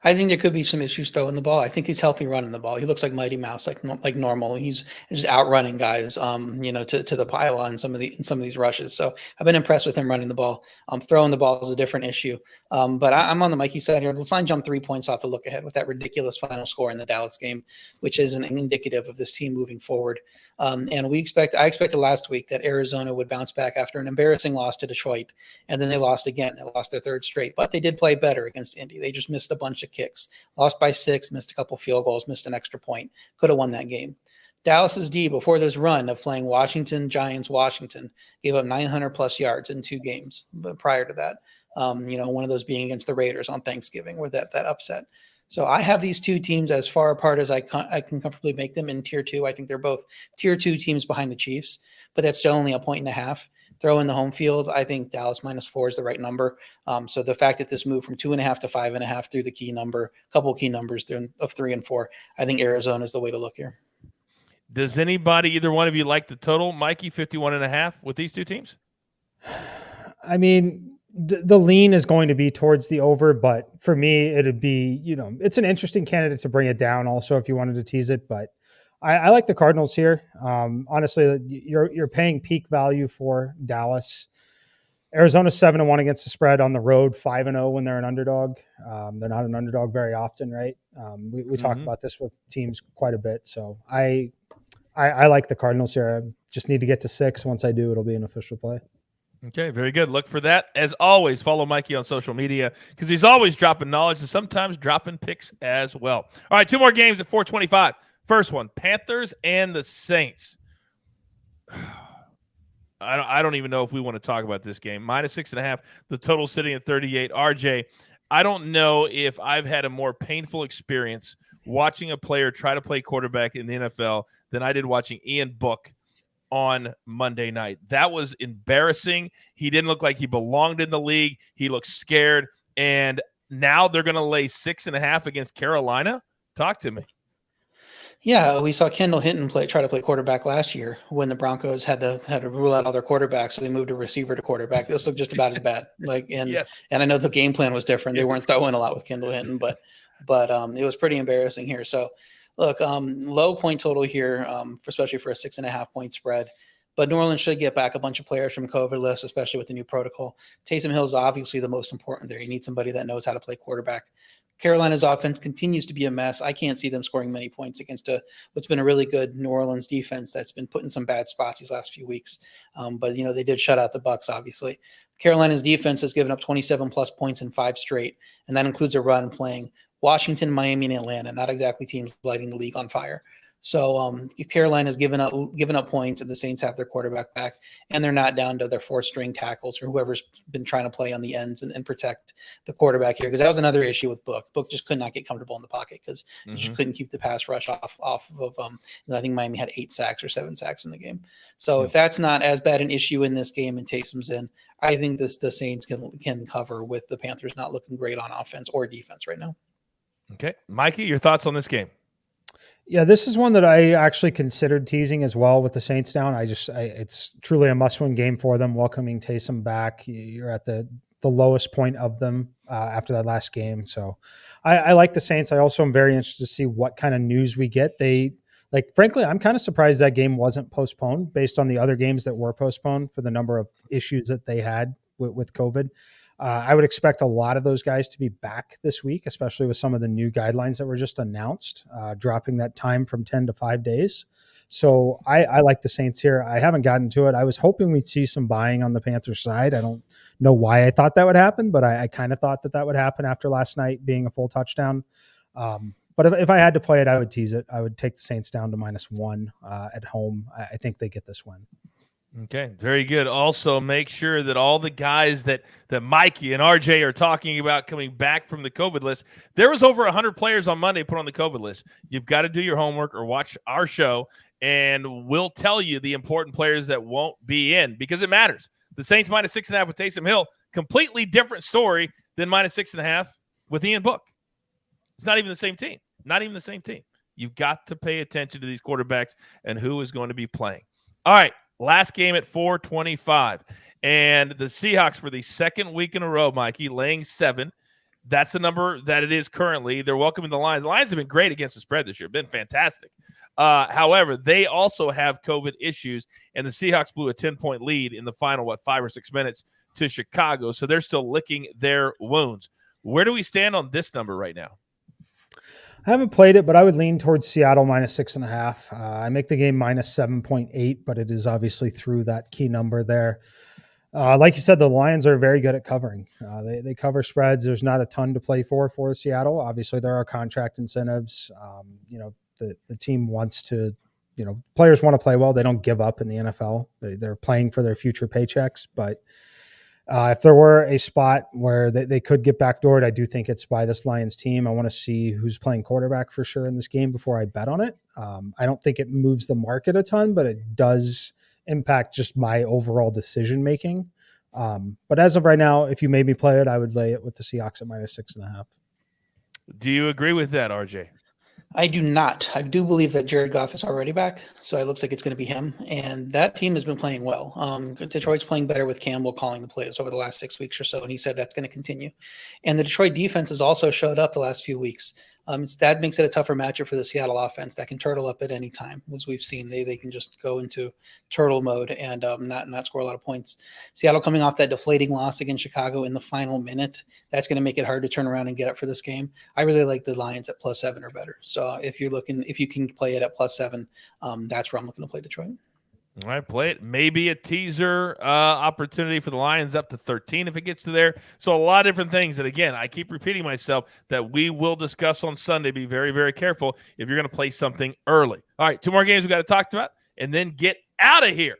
I think there could be some issues throwing the ball. I think he's healthy running the ball. He looks like Mighty Mouse, like normal. He's just outrunning guys, to the pylon in some of these rushes. So I've been impressed with him running the ball. Throwing the ball is a different issue. But I'm on the Mikey side here. Let's not jump 3 points off the look ahead with that ridiculous final score in the Dallas game, which isn't indicative of this team moving forward. And I expected last week that Arizona would bounce back after an embarrassing loss to Detroit, and then they lost again. They lost their 3rd straight, but they did play better against Indy. They just missed a bunch of kicks, lost by 6, missed a couple field goals, missed an extra point, could have won that game. Dallas's D, before this run of playing Washington, gave up 900 plus yards in 2 games. But prior to that, one of those being against the Raiders on Thanksgiving with that upset. So I have these 2 teams as far apart as I can comfortably make them in tier 2. I think they're both tier 2 teams behind the Chiefs, but that's still only a 1.5. Throw in the home field, I think Dallas minus 4 is the right number. So the fact that this moved from 2.5 to 5.5 through the key number, a couple of key numbers of 3 and 4, I think Arizona is the way to look here. Does anybody, either one of you, like the total, Mikey, 51.5 with these 2 teams? I mean, the lean is going to be towards the over, but for me, it'd be, it's an interesting candidate to bring it down also if you wanted to tease it, but I like the Cardinals here. Honestly, you're paying peak value for Dallas. Arizona's 7-1 against the spread on the road, 5-0 when they're an underdog. They're not an underdog very often, right? We talk about this with teams quite a bit. So I like the Cardinals here. I just need to get to 6. Once I do, it'll be an official play. Okay, very good. Look for that. As always, follow Mikey on social media because he's always dropping knowledge and sometimes dropping picks as well. All right, 2 more games at 4:25. First one, Panthers and the Saints. I don't even know if we want to talk about this game. Minus 6.5, the total sitting at 38. RJ, I don't know if I've had a more painful experience watching a player try to play quarterback in the NFL than I did watching Ian Book on Monday night. That was embarrassing. He didn't look like he belonged in the league. He looked scared. And now they're going to lay 6.5 against Carolina? Talk to me. Yeah, we saw Kendall Hinton try to play quarterback last year when the Broncos had to rule out all their quarterbacks, so they moved a receiver to quarterback. This looked just about as bad. And I know the game plan was different. They weren't throwing a lot with Kendall Hinton, but it was pretty embarrassing here. So look, low point total here, especially for a 6.5 point spread. But New Orleans should get back a bunch of players from COVID list, especially with the new protocol. Taysom Hill is obviously the most important there. You need somebody that knows how to play quarterback. Carolina's offense continues to be a mess. I can't see them scoring many points against what's been a really good New Orleans defense that's been put in some bad spots these last few weeks. But they did shut out the Bucs, obviously. Carolina's defense has given up 27 plus points in 5 straight, and that includes a run playing Washington, Miami, and Atlanta. Not exactly teams lighting the league on fire. So Carolina's given up points, and the Saints have their quarterback back, and they're not down to their 4th-string tackles or whoever's been trying to play on the ends and protect the quarterback here. Because that was another issue with Book. Book just could not get comfortable in the pocket because he just couldn't keep the pass rush off of. I think Miami had 8 sacks or 7 sacks in the game. So if that's not as bad an issue in this game and Taysom's in, I think the Saints can cover with the Panthers not looking great on offense or defense right now. Okay, Mikey, your thoughts on this game? Yeah, this is one that I actually considered teasing as well with the Saints down. It's truly a must-win game for them. Welcoming Taysom back, you're at the lowest point of them after that last game. So I like the Saints. I also am very interested to see what kind of news we get. like, frankly, I'm kind of surprised that game wasn't postponed based on the other games that were postponed for the number of issues that they had with COVID. I would expect a lot of those guys to be back this week, especially with some of the new guidelines that were just announced, dropping that time from 10 to 5 days. So I like the Saints here. I haven't gotten to it. I was hoping we'd see some buying on the Panthers side. I don't know why I thought that would happen, but I kind of thought that would happen after last night being a full touchdown. But if I had to play it, I would tease it. I would take the Saints down to -1 at home. I think they get this win. Okay, very good. Also, make sure that all the guys that Mikey and RJ are talking about coming back from the COVID list, there was over 100 players on Monday put on the COVID list. You've got to do your homework or watch our show, and we'll tell you the important players that won't be in because it matters. The Saints -6.5 with Taysom Hill, completely different story than -6.5 with Ian Book. It's not even the same team. Not even the same team. You've got to pay attention to these quarterbacks and who is going to be playing. All right. Last game at 4:25, and the Seahawks for the second week in a row, Mikey, laying 7. That's the number that it is currently. They're welcoming the Lions. The Lions have been great against the spread this year, been fantastic. However, they also have COVID issues, and the Seahawks blew a 10-point lead in the final, 5 or 6 minutes to Chicago, so they're still licking their wounds. Where do we stand on this number right now? I haven't played it, but I would lean towards Seattle -6.5. I make the game -7.8, but it is obviously through that key number there. Like you said, the Lions are very good at covering. They cover spreads. There's not a ton to play for Seattle. Obviously, there are contract incentives. The team wants to, players want to play well. They don't give up in the NFL. They're playing for their future paychecks, but if there were a spot where they could get backdoored, I do think it's by this Lions team. I want to see who's playing quarterback for sure in this game before I bet on it. I don't think it moves the market a ton, but it does impact just my overall decision making. But as of right now, if you made me play it, I would lay it with the Seahawks at -6.5. Do you agree with that, RJ? I do not. I do believe that Jared Goff is already back, so it looks like it's going to be him. And that team has been playing well. Detroit's playing better with Campbell calling the plays over the last 6 weeks or so, and he said that's going to continue. And the Detroit defense has also showed up the last few weeks. That makes it a tougher matchup for the Seattle offense that can turtle up at any time. As we've seen, they can just go into turtle mode and not score a lot of points. Seattle coming off that deflating loss against Chicago in the final minute, that's going to make it hard to turn around and get up for this game. I really like the Lions at +7 or better. So if you can play it at +7, that's where I'm looking to play Detroit. All right, play it. Maybe a teaser opportunity for the Lions up to 13 if it gets to there. So a lot of different things that, again, I keep repeating myself that we will discuss on Sunday. Be very, very careful if you're going to play something early. All right, 2 more games we got to talk about and then get out of here.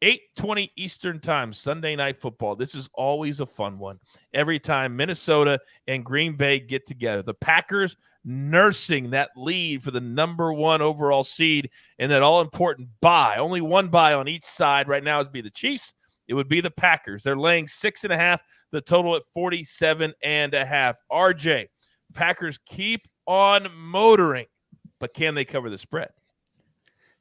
8:20 Eastern time, Sunday Night Football. This is always a fun one. Every time Minnesota and Green Bay get together. The Packers nursing that lead for the #1 overall seed and that all-important bye. Only one bye on each side right now would be the Chiefs. It would be the Packers. They're laying 6.5, the total at 47.5. RJ, Packers keep on motoring, but can they cover the spread?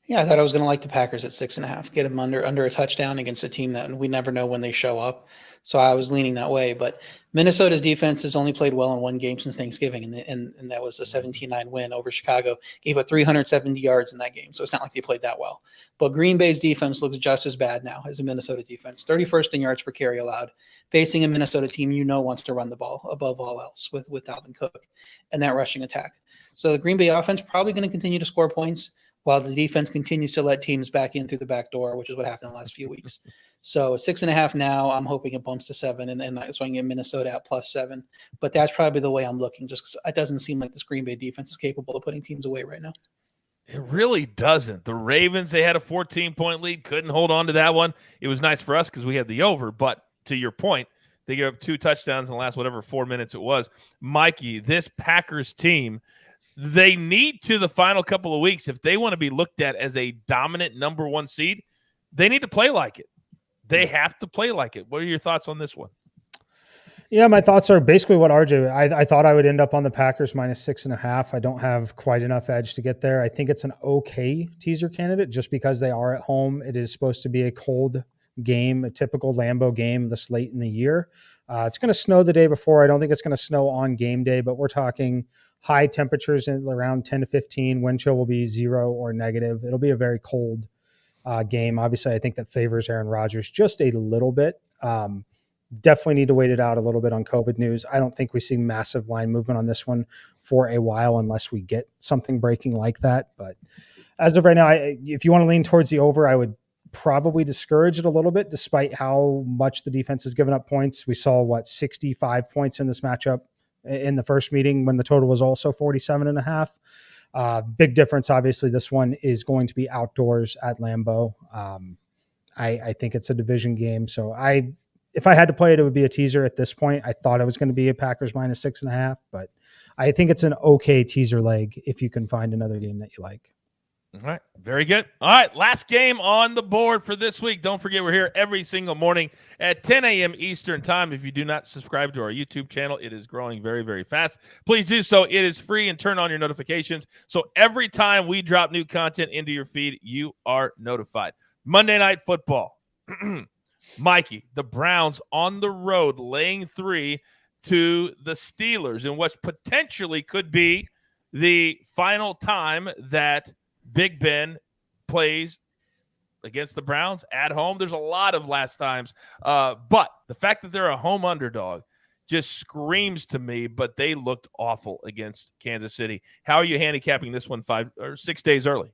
Yeah, I thought I was going to like the Packers at 6.5, get them under a touchdown against a team that we never know when they show up. So I was leaning that way. But Minnesota's defense has only played well in one game since Thanksgiving, and that was a 17-9 win over Chicago. Gave up 370 yards in that game, so it's not like they played that well. But Green Bay's defense looks just as bad now as a Minnesota defense. 31st in yards per carry allowed, facing a Minnesota team wants to run the ball above all else with Dalvin Cook and that rushing attack. So the Green Bay offense probably going to continue to score points, while the defense continues to let teams back in through the back door, which is what happened in the last few weeks. So 6.5 now, I'm hoping it bumps to 7, and so I can get Minnesota at +7. But that's probably the way I'm looking, just because it doesn't seem like this Green Bay defense is capable of putting teams away right now. It really doesn't. The Ravens, they had a 14-point lead, couldn't hold on to that one. It was nice for us because we had the over, but to your point, they gave up 2 touchdowns in the last 4 minutes it was. Mikey, this Packers team, they need to the final couple of weeks, if they want to be looked at as a dominant #1 seed, they need to play like it. They have to play like it. What are your thoughts on this one? Yeah, my thoughts are basically what RJ, I thought I would end up on the Packers -6.5. I don't have quite enough edge to get there. I think it's an okay teaser candidate just because they are at home. It is supposed to be a cold game, a typical Lambeau game this late in the year. It's going to snow the day before. I don't think it's going to snow on game day, but we're talking high temperatures in around 10 to 15. Wind chill will be 0 or negative. It'll be a very cold game. Obviously, I think that favors Aaron Rodgers just a little bit. Definitely need to wait it out a little bit on COVID news. I don't think we see massive line movement on this one for a while unless we get something breaking like that. But as of right now, if you want to lean towards the over, I would probably discourage it a little bit, despite how much the defense has given up points. We saw 65 points in this matchup in the first meeting when the total was also 47.5. Big difference. Obviously, this one is going to be outdoors at Lambeau. I think it's a division game. So if I had to play it, it would be a teaser at this point. I thought it was going to be a Packers minus 6.5, but I think it's an okay teaser leg if you can find another game that you like. All right. Very good. All right. Last game on the board for this week. Don't forget, we're here every single morning at 10 a.m. Eastern time. If you do not subscribe to our YouTube channel, it is growing very, very fast. Please do so. It is free, and turn on your notifications. So every time we drop new content into your feed, you are notified. Monday Night Football. Mikey, the Browns on the road laying 3 to the Steelers in what potentially could be the final time that Big Ben plays against the Browns at home. There's a lot of last times, but the fact that they're a home underdog just screams to me, but they looked awful against Kansas City. How are you handicapping this one 5 or 6 days early?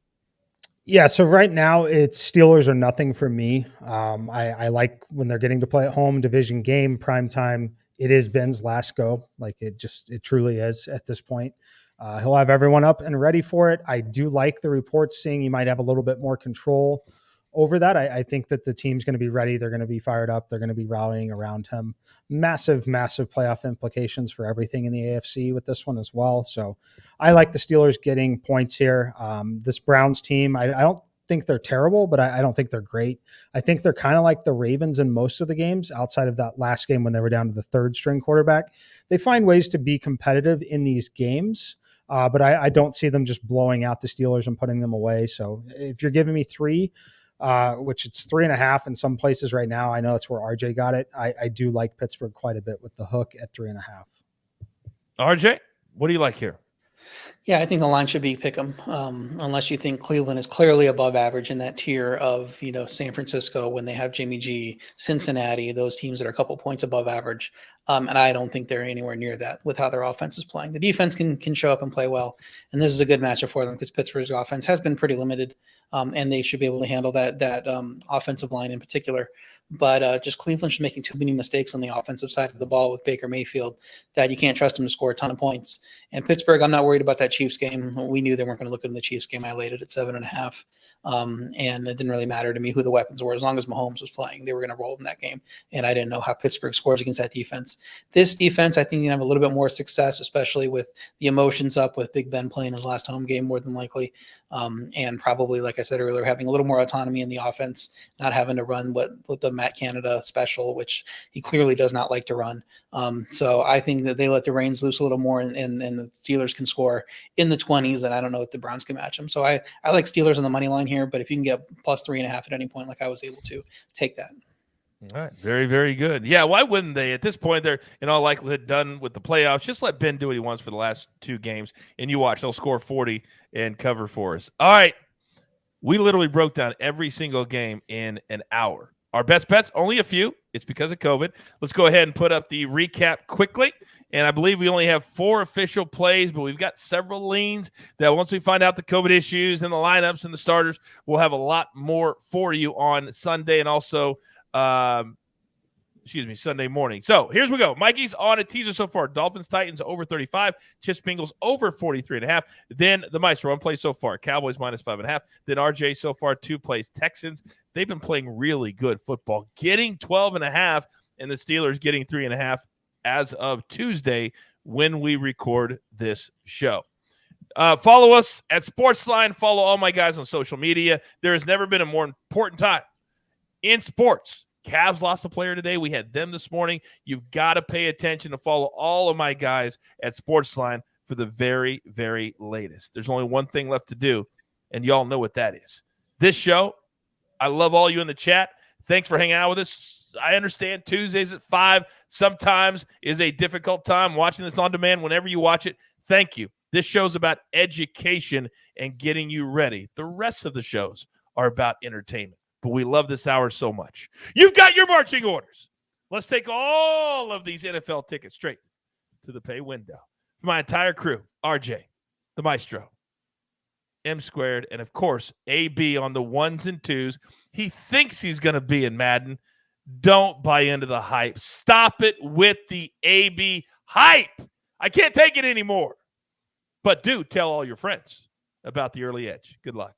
Yeah, so right now it's Steelers or nothing for me. I like when they're getting to play at home, division game, primetime. It is Ben's last go. It truly is at this point. He'll have everyone up and ready for it. I do like the reports saying he might have a little bit more control over that. I think that the team's going to be ready. They're going to be fired up. They're going to be rallying around him. Massive, massive playoff implications for everything in the AFC with this one as well. So I like the Steelers getting points here. This Browns team, I don't think they're terrible, but I don't think they're great. I think they're kind of like the Ravens in most of the games outside of that last game when they were down to the third string quarterback. They find ways to be competitive in these games. But I don't see them just blowing out the Steelers and putting them away. So if you're giving me 3, which it's 3.5 in some places right now, I know that's where RJ got it. I do like Pittsburgh quite a bit with the hook at 3.5. RJ, what do you like here? Yeah, I think the line should be pick 'em, unless you think Cleveland is clearly above average in that tier of, San Francisco when they have Jimmy G, Cincinnati, those teams that are a couple points above average. And I don't think they're anywhere near that with how their offense is playing. The defense can show up and play well, and this is a good matchup for them because Pittsburgh's offense has been pretty limited, and they should be able to handle that offensive line in particular. But just Cleveland's making too many mistakes on the offensive side of the ball with Baker Mayfield that you can't trust him to score a ton of points. And Pittsburgh, I'm not worried about that Chiefs game. We knew they weren't going to look at the Chiefs game. I laid it at 7.5. And it didn't really matter to me who the weapons were. As long as Mahomes was playing, they were going to roll in that game. And I didn't know how Pittsburgh scores against that defense. This defense, I think, you have a little bit more success, especially with the emotions up with Big Ben playing his last home game more than likely. And probably, like I said earlier, having a little more autonomy in the offense, not having to run what the Matt Canada special, which he clearly does not like to run. So I think that they let the reins loose a little more and the Steelers can score in the 20s, and I don't know if the Browns can match them. So I like Steelers on the money line here, but if you can get plus 3.5 at any point, like I was able to, take that. All right. Very, very good. Yeah, why wouldn't they? At this point, they're in all likelihood done with the playoffs. Just let Ben do what he wants for the last 2 games, and you watch. They'll score 40 and cover for us. All right. We literally broke down every single game in an hour. Our best bets, only a few. It's because of COVID. Let's go ahead and put up the recap quickly. And I believe we only have 4 official plays, but we've got several leans that once we find out the COVID issues and the lineups and the starters, we'll have a lot more for you on Sunday and also Sunday morning. So here's we go. Mikey's on a teaser so far. Dolphins, Titans over 35. Chiefs, Bengals over 43.5. Then the Maestro, 1 play so far. Cowboys minus 5.5. Then RJ so far 2 plays. Texans, they've been playing really good football, getting 12.5, and the Steelers getting 3.5 as of Tuesday when we record this show. Follow us at SportsLine. Follow all my guys on social media. There has never been a more important time in sports. Cavs lost a player today. We had them this morning. You've got to pay attention to follow all of my guys at SportsLine for the very, very latest. There's only one thing left to do, and y'all know what that is. This show, I love all you in the chat. Thanks for hanging out with us. I understand Tuesdays at 5 sometimes is a difficult time watching this on demand. Whenever you watch it, thank you. This show's about education and getting you ready. The rest of the shows are about entertainment, but we love this hour so much. You've got your marching orders. Let's take all of these NFL tickets straight to the pay window. For my entire crew, RJ, the Maestro, M Squared, and of course, AB on the ones and twos. He thinks he's going to be in Madden. Don't buy into the hype. Stop it with the AB hype. I can't take it anymore. But do tell all your friends about the early edge. Good luck.